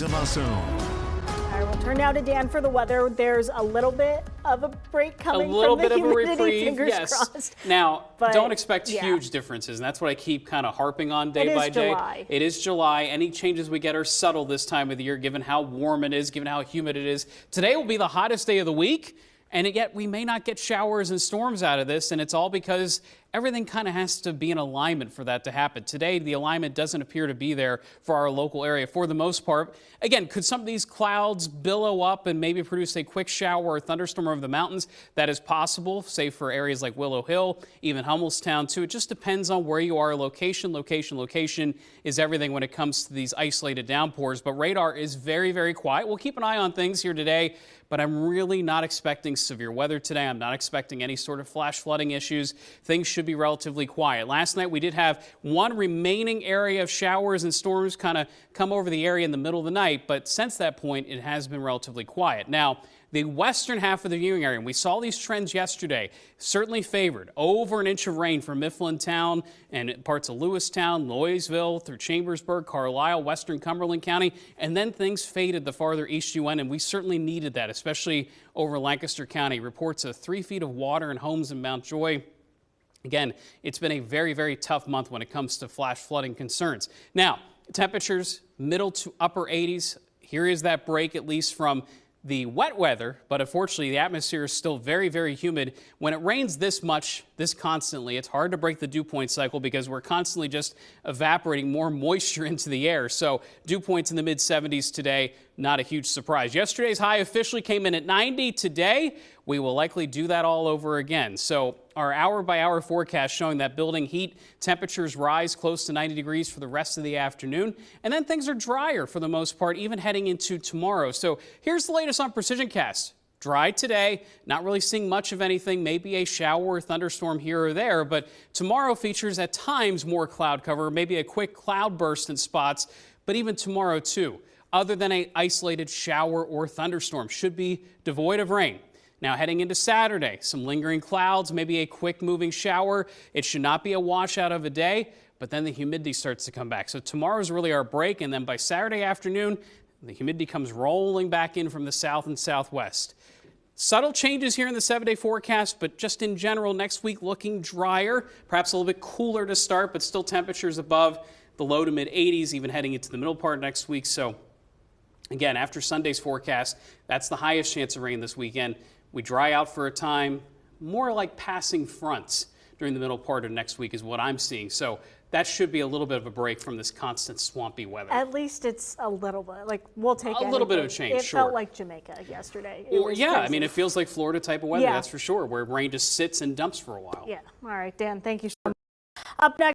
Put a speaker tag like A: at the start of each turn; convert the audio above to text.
A: All right, we'll turn now to Dan for the weather. There's a little bit of a break coming
B: a little
A: from the
B: bit
A: humidity,
B: of a reprieve,
A: fingers
B: yes.
A: crossed.
B: Now,
A: But,
B: don't expect
A: yeah.
B: huge differences, and that's what I keep kind of harping on day by day.
A: July.
B: It is July. Any changes we get are subtle this time of the year, given how warm it is, given how humid it is. Today will be the hottest day of the week, and yet we may not get showers and storms out of this, and it's all because everything kind of has to be in alignment for that to happen. Today, the alignment doesn't appear to be there for our local area for the most part. Again, could some of these clouds billow up and maybe produce a quick shower or thunderstorm over the mountains? That is possible, say for areas like Willow Hill, even Hummelstown too. It just depends on where you are. Location is everything when it comes to these isolated downpours. But radar is very, very quiet. We'll keep an eye on things here today, but I'm really not expecting severe weather today. I'm not expecting any sort of flash flooding issues. Things should be relatively quiet. Last night we did have one remaining area of showers and storms kind of come over the area in the middle of the night, but since that point it has been relatively quiet. Now, the western half of the viewing area, and we saw these trends yesterday, certainly favored. Over an inch of rain from Mifflintown and parts of Lewistown, Louisville, through Chambersburg, Carlisle, western Cumberland County, and then things faded the farther east you went, and we certainly needed that, especially over Lancaster County. Reports of 3 feet of water in homes in Mount Joy. Again, it's been a very, very tough month when it comes to flash flooding concerns. Now, temperatures middle to upper 80s. Here is that break, at least from the wet weather, but unfortunately the atmosphere is still very, very humid. When it rains this much, this constantly, it's hard to break the dew point cycle because we're constantly just evaporating more moisture into the air. So dew points in the mid 70s today, not a huge surprise. Yesterday's high officially came in at 90. Today, we will likely do that all over again. So our hour-by-hour forecast showing that building heat temperatures rise close to 90 degrees for the rest of the afternoon. And then things are drier for the most part, even heading into tomorrow. So here's the latest on PrecisionCast. Dry today, not really seeing much of anything, maybe a shower or thunderstorm here or there, but tomorrow features at times more cloud cover, maybe a quick cloud burst in spots, but even tomorrow too. Other than an isolated shower or thunderstorm, should be devoid of rain. Now heading into Saturday, some lingering clouds, maybe a quick moving shower. It should not be a washout of a day, but then the humidity starts to come back. So tomorrow's really our break, and then by Saturday afternoon, the humidity comes rolling back in from the south and southwest. Subtle changes here in the 7-day forecast, but just in general, next week looking drier, perhaps a little bit cooler to start, but still temperatures above the low to mid 80s, even heading into the middle part of next week. So again, after Sunday's forecast, that's the highest chance of rain this weekend. We dry out for a time, more like passing fronts during the middle part of next week is what I'm seeing. So that should be a little bit of a break from this constant swampy weather.
A: At least it's a little bit, like we'll take
B: a little bit of a change,
A: It felt like Jamaica yesterday.
B: Or, yeah, I mean, it feels like Florida type of weather,
A: Yeah.
B: that's for sure, where rain just sits and dumps for a while.
A: Yeah. All right, Dan, thank you so much. Up next.